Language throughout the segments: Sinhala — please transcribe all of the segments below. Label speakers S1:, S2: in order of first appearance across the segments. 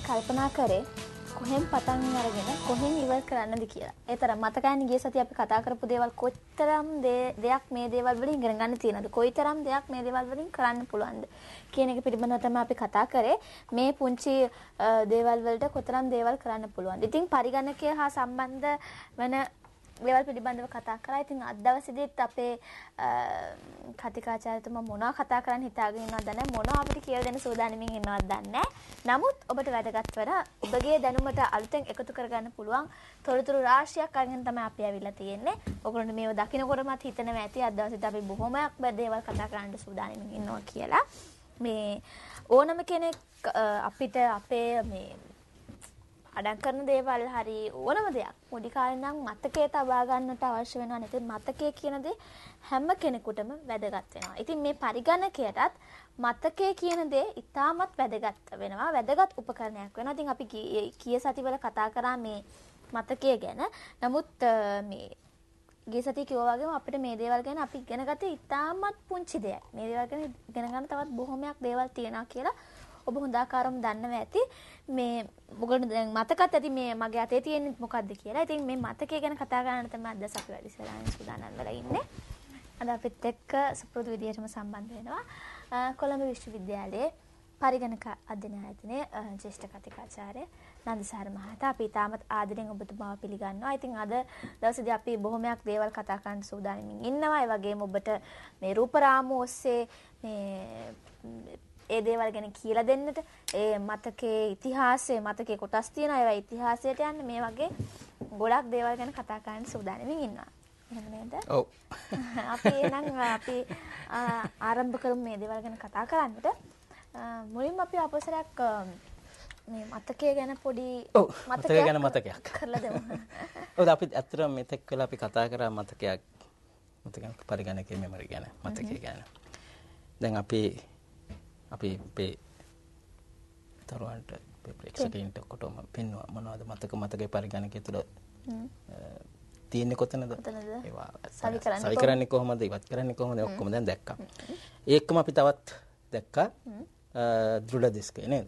S1: කල්පනා කරේ කොහෙන් පටන් අරගෙන කොහෙන් ඉවර කරන්නද කියලා. ඒ තරම් මතකයන් ගිය සතිය අපි කතා කරපු දේවල් කොතරම් දෙයක් මේ දේවල් වලින් ඉගෙන ගන්න තියෙනවද? කොයිතරම් දෙයක් මේ දේවල් වලින් කරන්න පුළුවන්ද කියන එක පිළිබඳව තමයි අපි කතා කරේ. මේ පුංචි දේවල් වලට කොතරම් දේවල් කරන්න පුළුවන්ද? ඉතින් පරිගණකය හා සම්බන්ධ වෙන දේවල් පිළිබඳව කතා කරා. ඉතින් අද දවසේදීත් අපේ කතිකාචාර්යතුමා මොනවා කතා කරන්න හිතාගෙන ඉන්නවද නැහැ, මොනවා අපිට කියලා දෙන්න සූදානම්ින් ඉන්නවද දන්නේ නැහැ. නමුත් ඔබට වැදගත් වෙන ඔබගේ දැනුමට අලුතෙන් එකතු කරගන්න පුළුවන් තොරතුරු රාශියක් අරගෙන තමයි අපි ඇවිල්ලා තියෙන්නේ. ඔයගොල්ලෝ මේව දකින්නකොටමත් හිතනවා ඇති අද දවසේදී අපි බොහොමයක් දේවල් කතා කරන්න සූදානම්ින් ඉන්නවා කියලා. මේ ඕනම කෙනෙක් අපිට අපේ මේ අඩං කරන දේවල් හරි ඕනම දෙයක් පොඩි කාලේ නම් මතකයේ තබා ගන්නට අවශ්‍ය වෙනවා නේද? මතකයේ කියන දේ හැම කෙනෙකුටම වැදගත් වෙනවා. ඉතින් මේ පරිගණකයටත් මතකයේ කියන දේ ඉතාමත් වැදගත් වෙනවා. වැදගත් උපකරණයක් වෙනවා. ඉතින් අපි කීය සතිවල කතා කරා මේ මතකය ගැන. නමුත් මේ ගිය සතිය කිව්වා වගේම අපිට මේ දේවල් ගැන අපි ඉගෙන ගත්තේ ඉතාමත් පුංචි දෙයක්. මේ දේවල් ගැන ඉගෙන ගන්න තවත් බොහොමයක් දේවල් තියෙනවා කියලා ඔබ හොඳාකාරව දන්නවා ඇති. මේ මොකද දැන් මතකත් ඇති මේ මගේ අතේ තියෙන්නේ මොකද්ද කියලා. ඉතින් මේ මතකය ගැන කතා කරන්න තමයි අද අපි වැඩි ඉස්සරහින් සූදානම් වෙලා ඉන්නේ. අද අපිත් එක්ක සුපුරුදු විදියටම සම්බන්ධ වෙනවා කොළඹ විශ්වවිද්‍යාලයේ පරිගණක අධ්‍යයන ආයතනයේ ජ්‍යෙෂ්ඨ කතිකාචාර්ය නන්දිසාර මහතා. අපි තාමත් ආදරෙන් ඔබතුමාව පිළිගන්නවා. ඉතින් අද දවසේදී අපි බොහොමයක් දේවල් කතා කරන්න සූදානම්ින් ඉන්නවා. ඒ වගේම ඔබට මේ රූපරාමු ඔස්සේ මේ ඒ දේවල් ගැන කියලා දෙන්නට ඒ මතකයේ ඉතිහාසය මතකයේ කොටස් තියෙනවා. ඒවා ඉතිහාසයට යන්න මේ වගේ ගොඩක් දේවල් ගැන කතා කරන්න සූදානම්ින් ඉන්නවා. එහෙම නේද?
S2: ඔව්.
S1: අපි එහෙනම් අපි ආරම්භ කරමු මේ දේවල් ගැන කතා කරන්නට. මුලින්ම අපි අපසරයක් මේ මතකය ගැන පොඩි
S2: මතකය ගැන මතකයක්
S1: කරලා දෙමු.
S2: ඔව් අපි ඇත්තටම මෙතෙක් වෙලා අපි කතා කරා මතකයක් පරිගණකයේ මෙමරි ගැන මතකය ගැන. දැන් අපි මේ තරුවන්ට ප්‍රේක්ෂකයන්ට කොටම පෙන්වුවා මොනවද මතකයේ පරිගණකය තුළ තියෙන්නේ කොතනද? ඒවා සවි කරන්නේ කොහොමද? ඉවත් කරන්නේ කොහොමද? ඔක්කොම දැන් දැක්කා. ඒකම අපි තවත් දැක්කා දෘಢ දිස්කය නේද?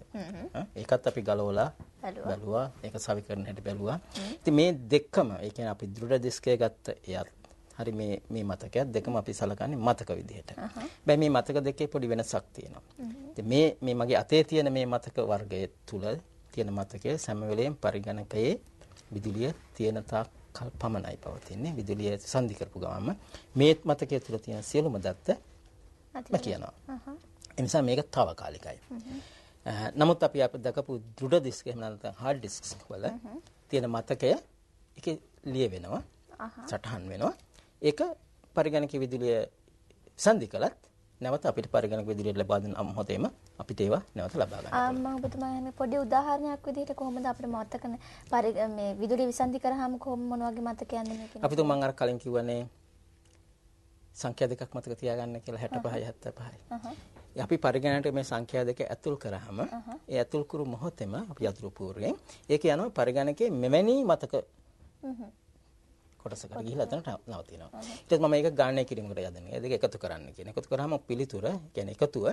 S2: ඒකත් අපි ගලවලා බැලුවා. ඒක සවි කරන හැටි බැලුවා. ඉතින් මේ දෙකම ඒ කියන්නේ අපි දෘಢ දිස්කය ගත්ත එයත් හරි මේ මතකයක් දෙකම අපි සලකන්නේ මතක විදිහට. හැබැයි මේ මතක දෙකේ පොඩි වෙනසක් තියෙනවා. ඉතින් මේ මගේ අතේ තියෙන මේ මතක වර්ගය තුල තියෙන මතකයේ හැම වෙලෙම පරිගණකයේ විදුලිය තියෙන තාක් කල් පමණයි පවතින්නේ. විදුලිය සංදි කරපු ගමන්ම මේ මතකයේ තුල තියෙන සියලුම දත්ත කියනවා. ඒ නිසා මේක తాවකාලිකයි. නමුත් අපි දකපු දෘಢ දිස්ක එහෙම නැත්නම් හાર્ඩ් ඩිස්ක්ස් වල තියෙන මතකය ඒකේ ලියවෙනවා. සටහන් වෙනවා. ඒක පරිගණක විදුලිය සංදි කළත් නැවත අපිට පරිගණක විදුලිය ලබා දෙන මොහොතේම අපිට ඒවා නැවත ලබා ගන්න පුළුවන්.
S1: මම ඔබතුමාගේ මේ පොඩි උදාහරණයක් විදිහට කොහොමද අපිට මතකන මේ විදුලිය විසන්ධි කරාම කොහොම මොන වගේ මතකයන්ද මේකේ?
S2: අපි තුන් මම අර කලින් කිව්වනේ සංඛ්‍යා දෙකක් මතක තියාගන්න කියලා 65යි 75යි. අපි පරිගණකයට මේ සංඛ්‍යා දෙක ඇතුල් කරාම ඒ ඇතුල් කරු මොහොතේම අපි යතුරු පූර්වයෙන් ඒක යනවා පරිගණකයේ මෙවැනි මතක කොටසකට ගිහිල්ලා එතනට නවතිනවා. ඊට පස්සේ මම මේක ගණනය කිරීමකට යදන්නේ. ඒ දෙක එකතු කරන්න කියන. එකතු කරාම පිළිතුර කියන්නේ එකතුව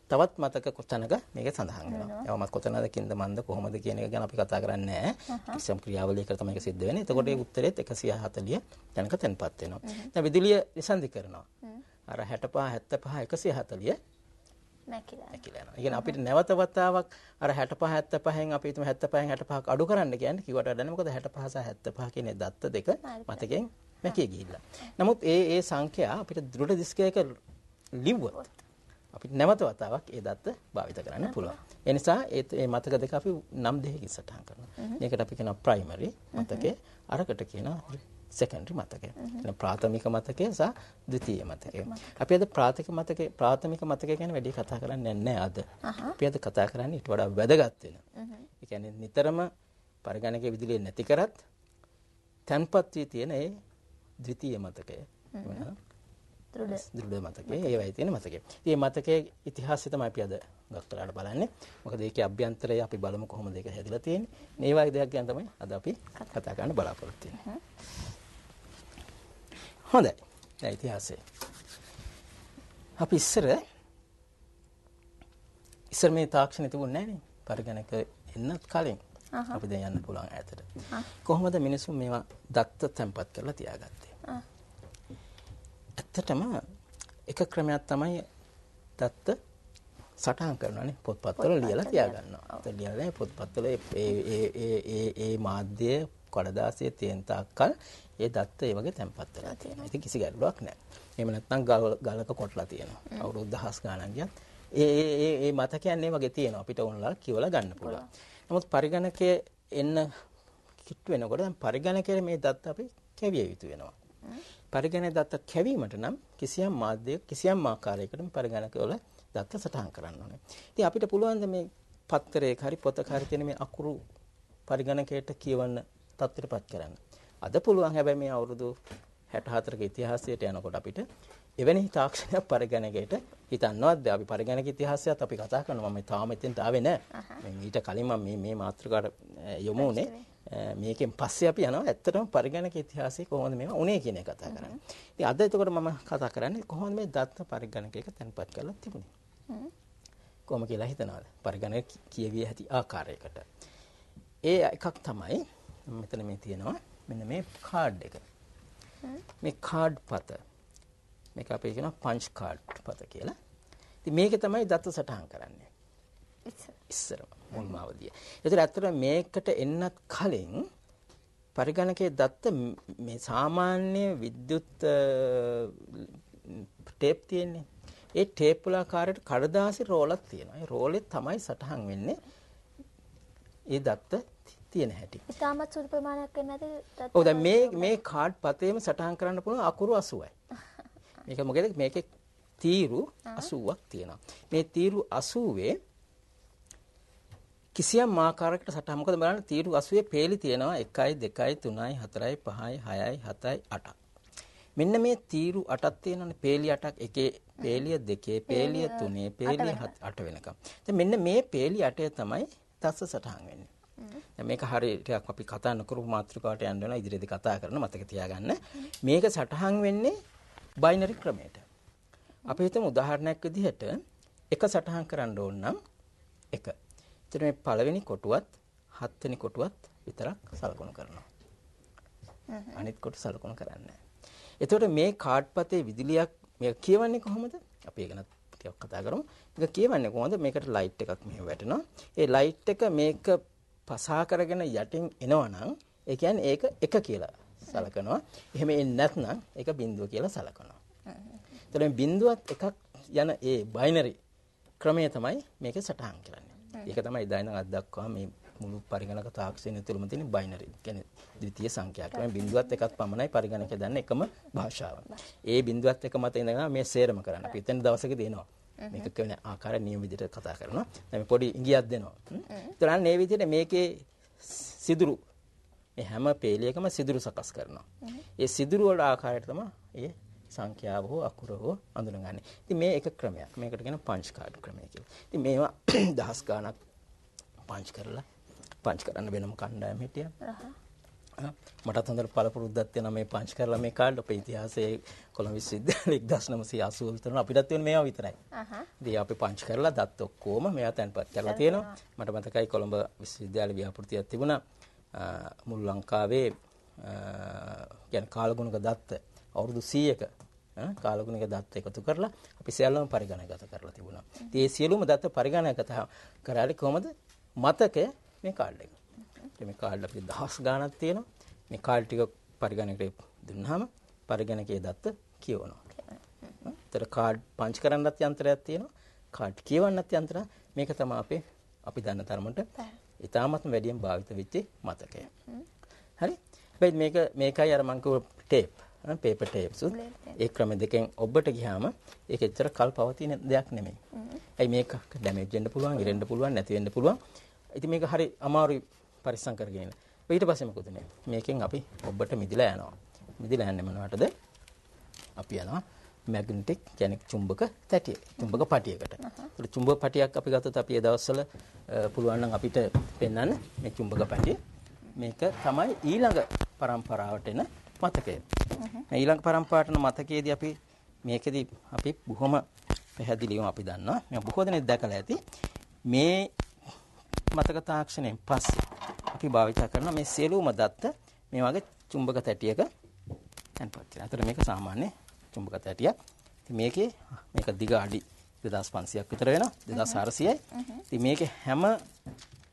S2: තවත් මතක කොටනක මේක සඳහන් වෙනවා. ඒවම කොතනදකින්ද මන්ද කොහොමද කියන එක ගැන අපි කතා කරන්නේ නැහැ. කිසියම් ක්‍රියාවලියකට තමයි ඒක සිද්ධ වෙන්නේ. එතකොට ඒ උත්තරෙත් 140 යනක තැන්පත් වෙනවා. දැන් විදුලිය විසන්ධි කරනවා. අර 65 75 140 නැකිලා යනවා. ඒ කියන්නේ අපිට නැවත වතාවක් අර 65 75න් අපි හිතමු 75න් 65ක් අඩු කරන්න කියන්නේ කිව්වට වඩා මොකද 65 සහ 75 කියන දත්ත දෙක මතකයෙන් නැකී ගිහිල්ලා. නමුත් ඒ සංඛ්‍යා අපිට දෘಢ දිස්කයක ලිව්වොත් අපිට නැවත වතාවක් ඒ දත්ත භාවිත කරන්න පුළුවන්. ඒ නිසා මේ මතක දෙක අපි නම් දෙකකින් සටහන් කරනවා. මේකට අපි කියනවා ප්‍රයිමරි මතකය, අරකට කියනවා සෙකන්ඩරි මතකය. ප්‍රාථමික මතකය සහ ද්විතීය මතකය. අපි අද ප්‍රාථමික මතකය ගැන වැඩි කතා කරන්නේ නැහැ අද. අපි අද කතා කරන්නේ ඊට වඩා වැදගත් වෙන. ඒ කියන්නේ නිතරම පරිගණකයේ විදුලිය නැති කරත් තන්පත් වී තියෙන ඒ ද්විතීය මතකය. දෘಢ මතකය. ඒවයි තියෙන මතකය. මේ මතකයේ ඉතිහාසය තමයි අපි අද ගොඩක් බලන්නේ. මොකද ඒකේ අභ්‍යන්තරය අපි බලමු කොහොමද ඒක හැදිලා තියෙන්නේ. මේ වගේ දෙයක් ගැන තමයි අද අපි කතා කරන්න බලාපොරොත්තු වෙන්නේ. හොඳයි. දැන් ඉතිහාසය. අපි ඉස්සර මේ තාක්ෂණය තිබුණේ නැහැ නේ. පරිගණක එන්නත් කලින් අපි දැන් යන්න පුළුවන් ඈතට. කොහොමද මිනිස්සු මේවා දත්ත තැම්පත් කරලා තියාගත්තේ? ඇත්තටම එක ක්‍රමයක් තමයි දත්ත සටහන් කරනවානේ පොත්පත්වල ලියලා තියාගන්නවා. ඒත් ලියලා පොත්පත්වල ඒ මාධ්‍ය කඩදාසියේ තියෙන තාක්කල් ඒ දත්ත ඒ වගේ තැම්පත් වෙලා තියෙනවා. ඉතින් කිසි ගැටලුවක් නැහැ. එහෙම නැත්නම් ගලක කොටලා තියෙනවා. අවුරුදු දහස් ගණන් ගියත් ඒ මතකයන් ඒ වගේ තියෙනවා. අපිට ඕනලා කියවලා ගන්න පුළුවන්. නමුත් පරිගණකයේ එන්න කිට්ටු වෙනකොට දැන් පරිගණකයේ මේ දත්ත අපි කැවිය යුතු වෙනවා. පරිගණක දත්ත කැවීමට නම් කිසියම් මාධ්‍යයක කිසියම් ආකාරයකට පරිගණකවල දත්ත සටහන් කරන්න ඕනේ. ඉතින් අපිට පුළුවන් ද මේ පත්තරයක හරි පොතක හරි තියෙන මේ අකුරු පරිගණකයට කියවන්න තත්ත්වයටපත් කරන්න. අද පුළුවන් හැබැයි මේ අවුරුදු 64ක ඉතිහාසයට යනකොට අපිට එවැනි තාක්ෂණයක් පරිගණකයට හිතන්නවත් අපි පරිගණක ඉතිහාසයත් අපි කතා කරනවා. මම තාම එතෙන්ට ආවේ නැහැ. ඊට කලින් මම මේ මාතෘකාවට යොමු වුණේ. මේකෙන් පස්සේ අපි යනවා ඇත්තටම පරිගණක ඉතිහාසයේ කොහොමද මේවා උනේ කියන එක කතා කරන්නේ. ඉතින් අද එතකොට මම කතා කරන්නේ කොහොමද මේ දත්ත පරිගණකයක තැන්පත් කරලා තිබුණේ. කොහොම කියලා හිතනවාද? පරිගණක කියවිය හැකි ආකාරයකට. ඒ එකක් තමයි මෙතන මේ තියෙනවා මෙන්න මේ කාඩ් එක. මේ කාඩ් පත. මේක අපි කියනවා පංච් කාඩ් පත කියලා. ඉතින් මේක තමයි දත්ත සටහන් කරන්නේ. ඉස්සරම මුල්ම අවදිය. ඒතර ඇත්තට මේකට එන්නත් කලින් පරිගණකයේ දත්ත මේ සාමාන්‍ය විද්‍යුත් ටේප් තියෙන්නේ. ඒ ටේප් වල ආකාරයට කඩදාසි රෝලක් තියෙනවා. ඒ රෝලේ තමයි සටහන් වෙන්නේ. ඒ දත්ත තියෙන හැටි.
S1: ඉතාමත් සුළු ප්‍රමාණයක් වෙන්නද දත්ත?
S2: ඔව් දැන් මේ කාඩ් පතේම සටහන් කරන්න පුළුවන් අකුරු 80යි. මේක මොකද මේකේ තීරු 80ක් තියෙනවා. මේ තීරු 80 කිසියම් ආකාරයකට සටහන් මොකද බලන්න තීරු 80 පේලි තියෙනවා 1 2 3 4 5 6 7 8. මෙන්න මේ තීරු 8ක් තියෙනවානේ පේලි 8ක් එකේ පේලිය දෙකේ පේලිය තුනේ පේලිය 8 වෙනකම්. දැන් මෙන්න මේ පේලි 8 තමයි දස්ස සටහන් වෙන්නේ. දැන් මේක හරිය ටිකක් අපි කතා නොකරපු මාතෘකාවට යන්න වෙනවා ඉදිරියේදී කතා කරන මතක තියාගන්න. මේක සටහන් වෙන්නේ බයිනරි ක්‍රමයට. අපි හිතමු උදාහරණයක් විදිහට එක සටහන් කරන්න ඕන නම් එක. එතන මේ පළවෙනි කොටුවත් හත්වෙනි කොටුවත් විතරක් සලකුණු කරනවා. අනිත් කොටු සලකුණු කරන්නේ නැහැ. එතකොට මේ කාඩ් පතේ විදුලියක් මේක කියවන්නේ කොහොමද? අපි ඒක ගැන ටිකක් කතා කරමු. මේක කියවන්නේ කොහොමද? මේකට ලයිට් එකක් මෙහෙම වැටෙනවා. ඒ ලයිට් එක මේක පසා කරගෙන යටින් එනවනම් ඒ කියන්නේ ඒක එක කියලා සලකනවා. එහෙම එන්නේ නැත්නම් ඒක බිඳුව කියලා සලකනවා. එතකොට මේ බිඳුවත් එකක් යන ඒ බයිනරි ක්‍රමය තමයි මේක සටහන් කරන්නේ. ඒක තමයි ඉදා ඉඳන් අද දක්වා මේ මුළු පරිගණක තාක්ෂණය තුළම තියෙන බයිනරි කියන්නේ ද්විතීය සංඛ්‍යාවක්. මේ බිඳුවත් එකක් පමණයි පරිගණකය දන්න එකම භාෂාව. ඒ බිඳුවත් එක මත ඉඳගෙන මේ සේරම කරන්න. අපි එතන දවසකදී එනවා. මේක කියන ආකාර නියම විදිහට කතා කරනවා. දැන් පොඩි ඉඟියක් දෙනවා. ඒතර අන්න මේ විදිහට මේකේ සිදුරු මේ හැම පේලියකම සිදුරු සකස් කරනවා. ඒ සිදුරු වල ආකාරයට තමයි ඒ සංඛ්‍යාව හෝ අකුර හෝ අඳුනගන්නේ. ඉතින් මේ එක ක්‍රමයක්. මේකට කියන පංච් කාඩ් ක්‍රමය කියලා. ඉතින් මේවා දහස් ගාණක් පංච් කරලා පංච් කරන්න වෙනම කණ්ඩායම් හිටියා. මටත් හොඳට පළපුරුද්දක් තියෙනවා මේ පංච් කරලා මේ කාඩ් අපේ ඉතිහාසයේ කොළඹ විශ්වවිද්‍යාලයේ 1980 තුන අපිටත් තියෙන මේවා විතරයි. ඉතින් අපි පංච් කරලා දත් ඔක්කොම මේවා තැන්පත් කරලා තියෙනවා. මට මතකයි කොළඹ විශ්වවිද්‍යාලයේ ව්‍යාපෘතියක් තිබුණා. මුළු ලංකාවේ කියන්නේ කාලගුණක දත්ත අවුරුදු 100ක කාලගුණක දත්ත එකතු කරලා අපි සියල්ලම පරිගණකගත කරලා තිබුණා. ඉතින් මේ සියලුම දත්ත පරිගණකගත කරාලි කොහමද? මතකය මේ කාඩ් එක. මේ කාඩ් අපිට දහස් ගාණක් තියෙනවා. මේ කාඩ් ටික පරිගණකයට දුන්නාම පරිගණකයේ දත්ත කියවනවා. ඒතර කාඩ් පංච් කරන්නත් යන්ත්‍රයක් තියෙනවා. කාඩ් කියවන්නත් යන්ත්‍රයක්. මේක තමයි අපි දන්න තරමට ඉතාමත්ම වැඩියෙන් භාවිත වෙච්ච මතකය. හරි? හැබැයි මේකයි අර මං කිව්ව ටේප්. පේපර් ටේප්ස් ඒ ක්‍රම දෙකෙන් ඔබට ගියාම ඒක එච්චර කල් පවතින දෙයක් නෙමෙයි. ඇයි මේක ඩැමේජ් වෙන්න පුළුවන්, ඉරෙන්න පුළුවන්, නැති වෙන්න පුළුවන්. ඉතින් මේක හරි අමාරුයි පරිස්සම් කරගෙන ඉන්න. ඊට පස්සේ මොකද මේ? මේකෙන් අපි ඔබට මිදිලා යනවා. මිදිලා යන්නේ මොනවටද? අපි යනවා මැග්නටික් කියන්නේ චුම්බක තැටිය. චුම්බක පටියකට. ඒත් චුම්බක පටියක් අපි ගත්තොත් අපි ඒ දවස්වල පුළුවන් නම් අපිට පෙන්වන්න මේ චුම්බක පටිය. මේක තමයි ඊළඟ පරම්පරාවට එන මතකය. මේ ඊළඟ පරම්පරාවට එන මතකයේදී අපි මේකෙදී අපි බොහොම පැහැදිලිවම අපි දන්නවා. මේ බොහෝ දෙනෙක් දැකලා ඇති. මේ මතක තාක්ෂණයෙන් පස්සේ අපි භාවිත කරන මේ සියලුම දත්ත මේ වගේ චුම්බක තැටියක තැන්පත් කරනවා. අතට මේක සාමාන්‍ය චුම්බක තැටියක්. ඉතින් මේක දිග අඩි 2500ක් විතර වෙනවා. 2400යි. ඉතින් මේකේ හැම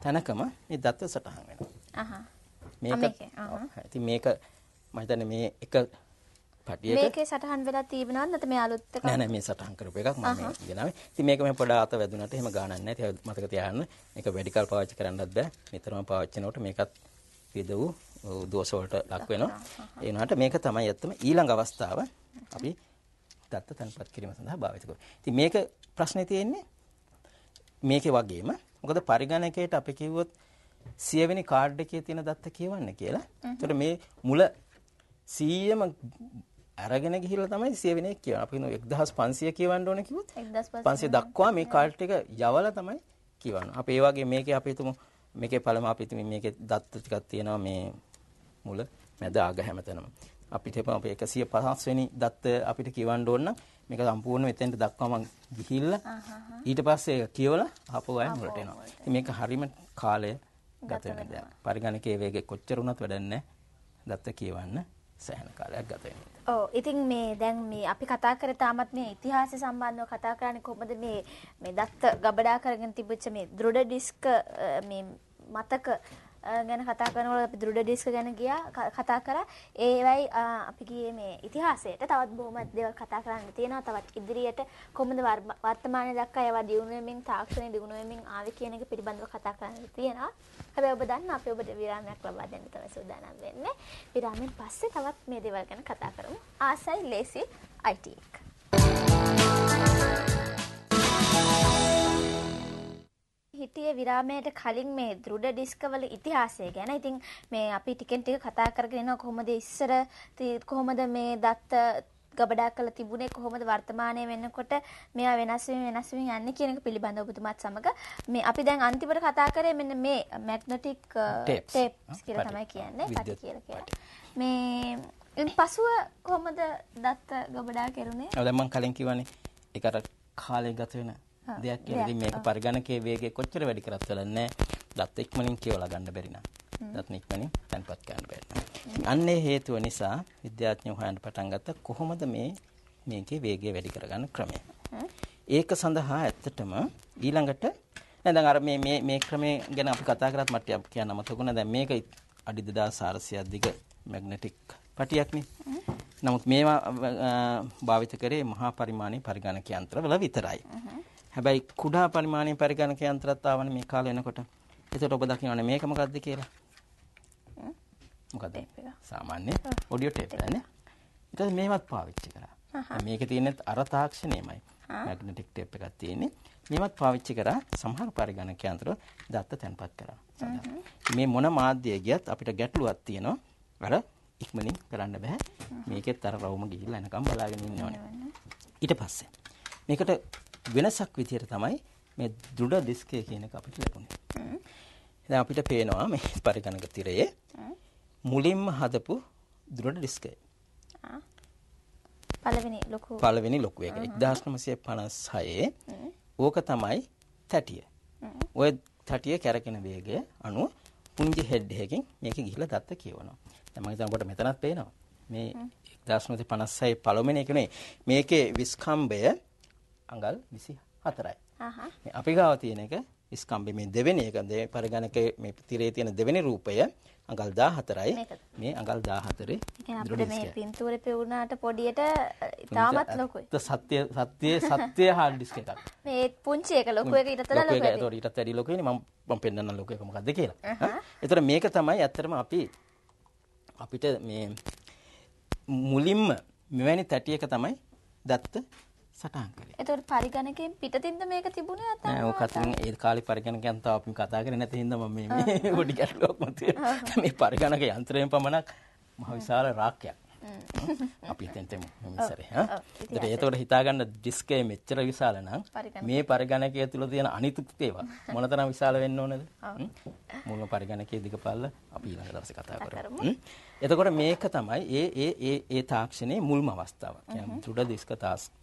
S2: තැනකම මේ දත්ත සටහන් වෙනවා. ඉතින් මේක මම හිතන්නේ මේ එක පටියක
S1: මේකේ සටහන් වෙලා තිබුණාද නැත්නම් මේ අලුත් එක?
S2: නෑ මේ සටහන් කරපු එකක් මම ගෙනාවේ. ඉතින් මේක මම පොඩ අත වැදුනට එහෙම ගානක් නෑ. ඒක මතක තියාගන්න. මේක වැඩි කල් පාවිච්චි කරන්නත් බෑ. නිතරම පාවිච්චි කරනකොට මේකත් විද වූ දෝෂ වලට ලක් වෙනවා. ඒ වුණාට මේක තමයි ඇත්තම ඊළඟ අවස්ථාව අපි දත්ත තන්පත් කිරීම සඳහා භාවිත කරනවා. ඉතින් මේක ප්‍රශ්නේ තියෙන්නේ මේකේ වගේම මොකද පරිගණකයට අපි කිව්වොත් 100 වෙනි කාඩ් එකේ තියෙන දත්ත කියවන්න කියලා. ඒතකොට මේ මුල 100ම අරගෙන ගිහිල්ලා තමයි 100 වෙනි එක කියවන්නේ. අපි කියනවා 1500 කියවන්න ඕනේ කිව්වොත් 1500 දක්වා මේ කාඩ් එක යවලා තමයි කියවන්නේ. අපි ඒ වගේ මේකේ අපි හිතමු මේකේ පළම අපි හිතමු මේකේ දත්ත ටිකක් තියෙනවා මේ මුල මැද අග හැමතැනම. අපිට අපි 150 වෙනි දත්ත අපිට කියවන්න ඕන නම් මේක සම්පූර්ණ මෙතෙන්ට දක්වාම ගිහිල්ලා ඊට පස්සේ ඒක කියවලා ආපහු ආයෙ මුලට එනවා. ඉතින් මේක හරීම කාලය ගත වෙන දෙයක්. පරිගණකයේ වේගය කොච්චර වුණත් වැඩක් නැහැ. දත්ත කියවන්න සෑහෙන කාලයක් ගත වෙනවා.
S1: ඔව් ඉතින් මේ දැන් මේ අපි කතා කරේ තාමත් මේ ඉතිහාසය සම්බන්ධව කතා කරන්නේ කොහොමද මේ දත්ත ගබඩා කරගෙන තිබුච්ච මේ දෘඩ ඩිස්ක් මේ මතක ගැන කතා කරනකොට අපි දෘඩ ඩිස්ක් ගැන කතා කරා. ඒවයි අපි ගියේ මේ ඉතිහාසයට තවත් බොහොම දේවල් කතා කරන්න තියෙනවා. තවත් ඉදිරියට කොහොමද වර්තමානයේ දක්වා ඒවා දියුණු වෙමින් තාක්ෂණය දියුණු වෙමින් ආවේ කියන එක පිළිබඳව කතා කරන්න තියෙනවා. හැබැයි ඔබ දන්න අපි ඔබට විරාමයක් ලබා දෙන්න තමයි සූදානම් වෙන්නේ. විරාමයෙන් පස්සේ තවත් මේ දේවල් ගැන කතා කරමු. ආසයි ලේසි IT එක. හිටියේ විරාමයට කලින් මේ දෘඩ ඩිස්ක් වල ඉතිහාසය ගැන. ඉතින් මේ අපි ටිකෙන් ටික කතා කරගෙන යනවා කොහොමද ඉස්සර කොහොමද මේ දත්ත ගබඩා කරලා තිබුණේ කොහොමද වර්තමානයේ වෙනකොට මේවා වෙනස් වෙමින් යන්නේ කියන එක පිළිබඳව ඔබතුමාත් සමග මේ අපි දැන් අන්තිමට කතා කරේ මෙන්න මේ මැග්නටික් ටේප්ස් කියලා තමයි කියන්නේ. පටි කියලා කියන්නේ. මේ ඉන් පසුව කොහොමද දත්ත ගබඩා කරුනේ?
S2: ඔව් දැන් මම කලින් කිව්වනේ ඒකට කාලය ගත වෙන දෙයක් කියලා. ඉතින් මේක පරිගණකයේ වේගය කොච්චර වැඩි කරත් වෙලන්නේ දත් ඉක්මනින් කියවලා ගන්න බැරි නම්. දත් ඉක්මනින් තැන්පත් කරන්න බැරි නම්. අන්නේ හේතුව නිසා විද්‍යාඥයෝ හොයන්න පටන් ගත්තා කොහොමද මේකේ වේගය වැඩි කරගන්න ක්‍රමය. ඒක සඳහා ඇත්තටම ඊළඟට දැන් අර මේ ක්‍රමය ගැන අපි කතා කරත් මට කියන්න අමතකුණා. දැන් මේක අඩි 2400ක් දිග මැග්නටික් පටියක්නේ. නමුත් මේවා භාවිත කරේ මහා පරිමාණයේ පරිගණක යන්ත්‍රවල විතරයි. හැබැයි කුඩා පරිමාණයේ පරිගණක යන්ත්‍රات ආවනේ මේ කාලේ එනකොට. ඒකට ඔබ දකින්නවනේ මේක මොකක්ද කියලා. මොකක්ද? සාමාන්‍ය ඔඩියෝ ටේප් එකනේ. ඊට මේවත් පාවිච්චි කරා. මේකේ තියෙන අර තාක්ෂණයමයි. මැග්නටික් ටේප් එකක් තියෙන්නේ. මේවත් පාවිච්චි කරා සමහර පරිගණක යන්ත්‍ර දත්ත තැන්පත් කරා. මේ මොන මාධ්‍යය ගියත් අපිට ගැටලුවක් තියෙනවා. අර ඉක්මනින් කරන්න බෑ. මේකෙත් අර රවුම ගිහිල්ලා එනකම් බලාගෙන ඉන්න ඕනේ. ඊට පස්සේ මේකට වෙනසක් විදියට තමයි මේ දෘඩ ඩිස්කේ කියන එක අපිට ලැබුණේ. දැන් අපිට පේනවා මේ පරිගණක තිරයේ මුලින්ම හදපු දෘඩ ඩිස්කය. පළවෙනි ලොකු එක 1956 ඕක තමයි තැටිය. ඔය තැටිය කැරකෙන වේගය අනුව පුංචි හෙඩ් එකකින් මේක ගිහිල්ලා දත්ත කියවනවා. දැන් මම හිතනවා ඔබට මෙතනත් පේනවා. මේ 1956 පළවෙනි එක නේ. මේකේ විස්කම්භය අඟල් 24යි. මේ අපි ගාව තියෙන එක විස්කම්භය මේ දෙවෙනි එක පරිගණකයේ මේ තිරේ තියෙන දෙවෙනි රූපය අඟල් 14යි. මේ අඟල් 14
S1: අපිට මේ පින්තූරේ පෙවුනාට පොඩියට තාමත් ලොකුයි.
S2: සත්‍ය හાર્ඩ් ඩිස්ක් එකක්.
S1: මේ පුංචි එක ලොකු එක ඊටතර ලොකු එක.
S2: ඒතකොට ඊටත් වැඩි ලොකුයිනේ මම පෙන්නන්න ලොකු එක මොකද්ද කියලා. ඒතර මේක තමයි ඇත්තටම අපිට මේ මුලින්ම මෙවැනි තැටියක තමයි දත්ත සටහන් කරේ.
S1: ඒතකොට පරිගණකයෙන් පිටතින්ද මේක තිබුණේ නැත්නම්?
S2: නෑ ඔක අතින් ඒ කාලේ පරිගණකයන් තාම අපි කතා කරේ නැති හින්දා මම මේ පොඩි ගැටලුවක් මතුවේ. මේ පරිගණක යන්ත්‍රයෙන් පමණක් මහ විශාල රාක්කයක්. අපි හිතෙන්ට මෙසරේ ඒතකොට හිතාගන්න ඩිස්කේ මෙච්චර විශාල නම් මේ පරිගණකය තුල තියෙන අනිත් ඒවා මොනතරම් විශාල වෙන්න ඕනද? මුල්ම පරිගණකයේ දිගපල්ල අපි ඊළඟ දවසේ කතා කරමු. එතකොට මේක තමයි ඒ තාක්ෂණයේ මුල්ම අවස්ථාව. කියන්නේ දෘඩ ඩිස්ක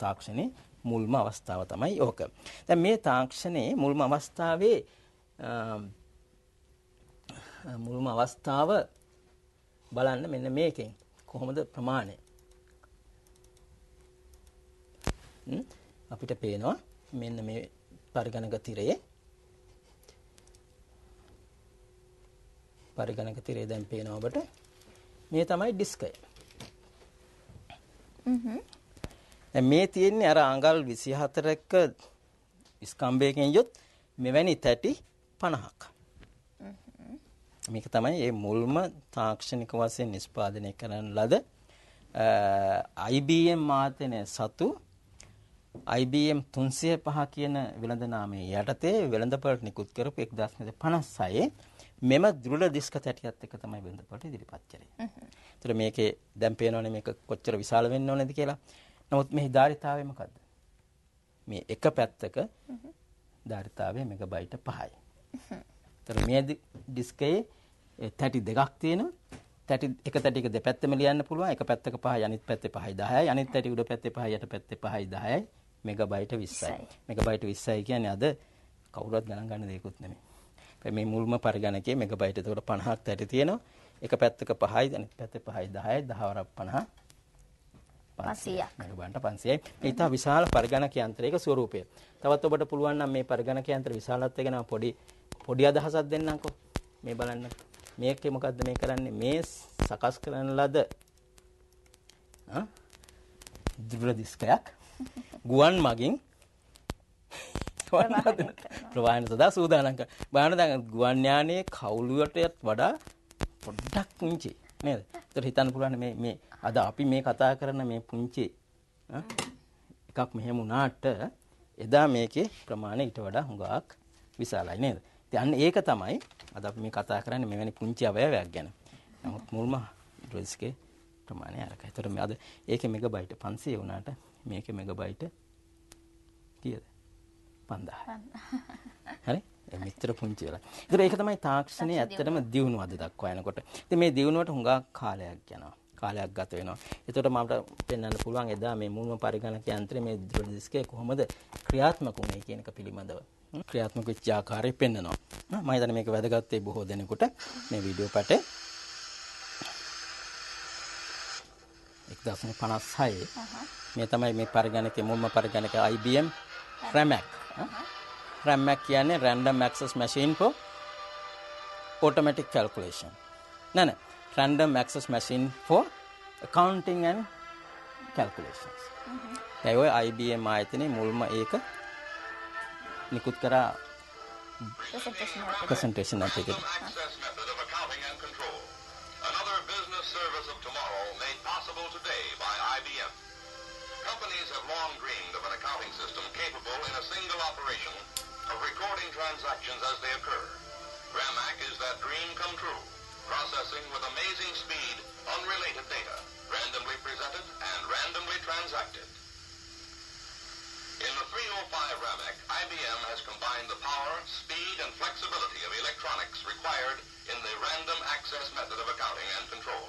S2: තාක්ෂණයේ මුල්ම අවස්ථාව තමයි ඕක. දැන් මේ තාක්ෂණයේ මුල්ම අවස්ථාවේ මුල්ම අවස්ථාව බලන්න මෙන්න මේකෙන් කොහොමද ප්‍රමාණය අපිට පේනවා මෙන්න මේ පරිගණක තිරයේ දැන් පේනවා ඔබට මේ තමයි ඩිස්කය. දැන් මේ තියෙන්නේ අර අඟල් 24ක ස්කම්භයකින් යොත් මෙවැනි තැටි 50ක්. මේක තමයි මේ මුල්ම තාක්ෂණික වශයෙන් නිෂ්පාදනය කරන ලද IBM මාතනය සතු IBM 305 කියන වෙළඳ නාමයේ යටතේ වෙළඳපොළට නිකුත් කරපු 1956 මෙම දෘಢ දිස්ක තැටියත් එක්ක තමයි වෙළඳපොළට ඉදිරිපත් කරේ. ඒතර මේකේ දැන් පේනවනේ මේක කොච්චර විශාල වෙන්න ඕනේද කියලා. නමුත් මේ ධාරිතාවය මොකද්ද? මේ එක පැත්තක ධාරිතාවය මෙගාබයිට් 5යි. ඒතර මේ ඩිස්කයේ තැටි දෙකක් තියෙනවා. තැටි එක තැටික දෙපැත්තෙම ලියන්න පුළුවන්. එක පැත්තක 5යි අනිත් පැත්තේ 5යි 10යි. අනිත් තැටි උඩ පැත්තේ 5යි යට පැත්තේ 5යි 10යි. මෙගාබයිට් 20යි. මෙගාබයිට් 20යි කියන්නේ අද කවුරුවත් ගණන් ගන්න දෙයක්වත් නෙමෙයි. මේ මුල්ම පරිගණකයේ මෙගාබයිට් එතකොට 50ක් තැටි තියෙනවා. එක පැත්තක 5යි අනිත් පැත්තේ 5යි 10යි 10 වරක් 50 500ක් මෙගාබයිට් 500යි. මේ ඉතා විශාල පරිගණක යන්ත්‍රයක ස්වරූපය. තවත් ඔබට පුළුවන් නම් මේ පරිගණක යන්ත්‍ර විශාලත්වය ගැන පොඩි අදහසක් දෙන්නම්කෝ. මේ බලන්න. මේකේ මොකද්ද මේ කරන්නේ? මේ සකස් කරන ලද දෘಢ දිස්කයක් ගුවන් මගින් ප්‍රවාහන සදා සූදානම් කරනවා. බලන්න දැන් ගුවන් යානයේ කවුළුවටත් වඩා පොඩ්ඩක් පුංචි නේද? ඒතර හිතන්න පුළුවන් මේ අද අපි මේ කතා කරන මේ පුංචි එකක් මෙහෙම වුණාට එදා මේකේ ප්‍රමාණය ඊට වඩා හුඟක් විශාලයි නේද? ඉතින් අන්න ඒක තමයි අද අපි මේ කතා කරන්නේ මෙවැනි පුංචි අවයවයක් ගැන. නමුත් මුල්ම ඩ්‍රොයිස්කේ ප්‍රමාණය අරකයි. ඒතර මේ අද ඒකේ මෙගාබයිට් 500 වුණාට මේකේ මෙගාබයිට් කීයද? 5000. හරි? මෙච්චර පුංචි වෙලා. ඒතර ඒක තමයි තාක්ෂණයේ ඇත්තටම දියුණුව අද දක්වා යනකොට. ඉතින් මේ දියුණුවට හුඟක් කාලයක් යනවා. කාලයක් ගත වෙනවා. ඒතකොට මට පෙන්වන්න පුළුවන් එදා මේ මුල්ම පරිගණක යන්ත්‍රයේ මේ දෘಢ දිස්කය කොහොමද ක්‍රියාත්මක වුනේ කියන එක පිළිබඳව. ක්‍රියාත්මක වෙච්ච ආකාරය පෙන්වනවා. මම හිතන්නේ මේක වැදගත් වෙයි බොහෝ දෙනෙකුට මේ වීඩියෝ පටේ 1956 මේ තමයි මේ පරිගණකයේ මුල්ම පරිගණක IBM RAMAC. RAMAC කියන්නේ Random Access Machine for Automatic Calculation. නෑ Random Access Machine for Accounting and Calculations. ඒ ඔය IBM ආයතනයේ මුල්ම ඒක නිකුත් කරා presentation එකකට.
S3: Another business service of tomorrow made possible today by IBM. Companies have long dreamed of an accounting system capable in a single operation of recording transactions as they occur. RAMAC is that dream come true, processing with amazing speed unrelated data, randomly presented and randomly transacted. In the 305 RAMAC, IBM has combined the power, speed, and flexibility of electronics required in the random access method of accounting and control.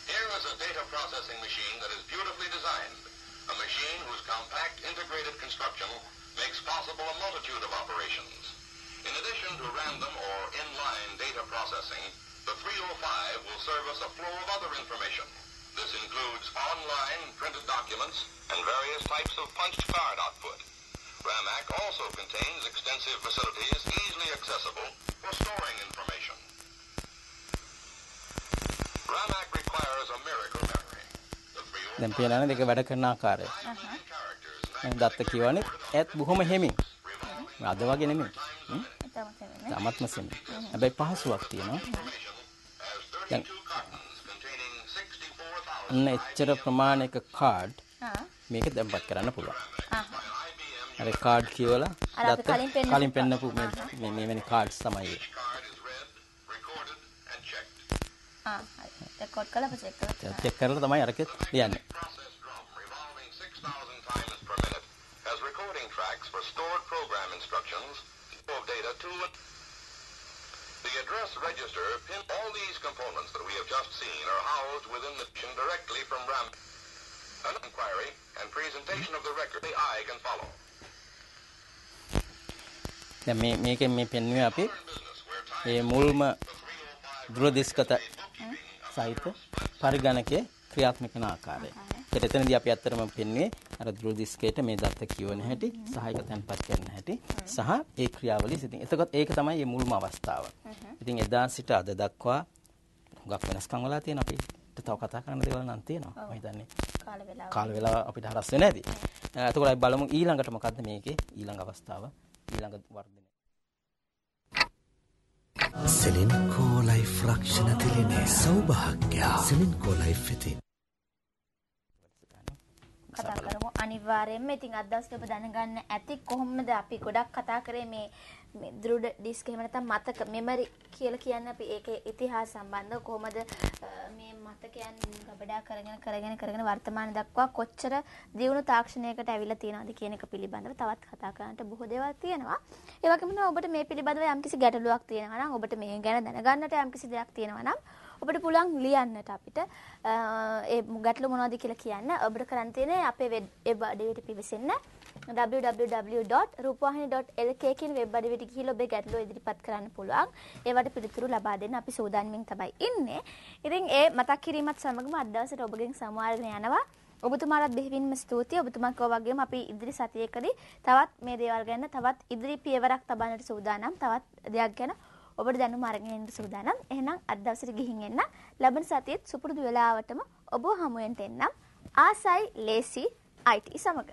S3: Here is a data processing machine that is beautifully designed, a machine whose compact integrated construction makes possible a multitude of operations. In addition to random or inline data processing, the 305 will service a flow of other information. This includes online printed documents and various types of punched card output. RAMAC also contains extensive facilities easily accessible for storing information. RAMAC requires a miracle memory.
S2: දැන් පේනවනේ දෙක වැඩ කරන ආකාරය. දැන් දත්ත කියවනේ ඒත් බොහොම හිමින්. අද වගේ නෙමෙයි. තමත්ම සෙමි. හැබැයි පහසුවක් තියෙනවා. දැන් අන්න එච්චර ප්‍රමාණයක කාඩ් මේක දැම්පත් කරන්න පුළුවන්. අර කාඩ් කියවලා කලින් පෙන්නපු මේ මෙවැනි කාඩ්ස් තමයි.
S1: රෙකෝඩ් කරලා චෙක් කරලා.
S2: චෙක් කරලා තමයි අරක ලියන්නේ.
S3: The address register pin all these components that we have just seen are housed within the pin directly from RAM. An inquiry and presentation of the record the eye can follow.
S2: දැන් මේකෙන් මේ පෙන්වුවේ අපි ඒ මුල්ම දුරදිස්කත සහිත පරිගණකයේ ක්‍රියාත්මක කරන ආකාරය. ඒත් එතනදී අපි ඇත්තටම පෙන්වන්නේ අර දුරදිස්කයට මේ දත්ත කියවන හැටි, සහායක තැන්පත් කරන හැටි සහ ඒ ක්‍රියාවලිය සිටින්. එතකොට ඒක තමයි මේ මුල්ම අවස්ථාව. ඉතින් එදා සිට අද දක්වා හුඟක් වෙනස්කම් වලා තියෙන අපි තව කතා කරන්න දේවල් නම් තියෙනවා. මම හිතන්නේ කාල වේලාව අපිට හරස් වෙන්නේ නැති. එතකොට අපි බලමු ඊළඟට මොකද්ද මේකේ ඊළඟ අවස්ථාව ඊළඟ වර්ධනය.
S4: සිලින්කෝ ලයිෆ් රක්ෂණ තිලිනේ සෞභාග්‍ය සිලින්කෝ ලයිෆ් ඉතින්
S1: කතා කරමු අනිවාර්යයෙන්ම. ඉතින් අද දවසේ ඔබ දැනගන්න ඇති කොහොමද අපි ගොඩක් කතා කරේ මේ දෘඩ ඩිස්ක් එහෙම නැත්නම් මතක මෙමරි කියලා කියන්නේ අපි ඒකේ ඉතිහාස සම්බන්ධව කොහොමද මේ මතකයන් ගබඩා කරගෙන වර්තමාන දක්වා කොච්චර දියුණු තාක්ෂණයකට ඇවිල්ලා තියෙනවද කියන එක පිළිබඳව තවත් කතා කරන්නට බොහෝ දේවල් තියෙනවා. ඒ වගේම ඔබට මේ පිළිබඳව යම්කිසි ගැටලුවක් තියෙනවා නම් ඔබට මේ ගැන දැනගන්නට යම්කිසි දෙයක් තියෙනවා නම් ඔබට පුළුවන් ලියන්නට අපිට ඒ ගැටලු මොනවද කියලා කියන්න. ඔබට කරන්න තියෙන්නේ අපේ වෙබ් අඩවියට පිවිසෙන්න www.rupawahini.lk කියන වෙබ් අඩවියට ගිහිල්ලා ඔබේ ගැටලුව ඉදිරිපත් කරන්න පුළුවන්. ඒවට පිළිතුරු ලබා දෙන්න අපි සූදානම්ින් තමයි ඉන්නේ. ඉතින් ඒ මතක් කිරීමත් සමගම අද දවසට ඔබගෙන් සමු යනවා. ඔබතුමාලට බෙහෙවින්ම ස්තුතියි. ඔබතුමා කෝ වගේම අපි ඉදිරි සතියේකදී තවත් මේ දේවල් ගැන තවත් ඉදිරි පියවරක් තබන්නට සූදානම්. තවත් දෙයක් ගැන ඔබට දැනුම අරගෙන එන්න සූදානම්. එහෙනම් අද දවසට ගිහින් එන්න. ලබන සතියේත් සුපුරුදු වෙලාවටම ඔබ හමු වෙන්න එන්නම්. ආසයි ලේසි IT සමග.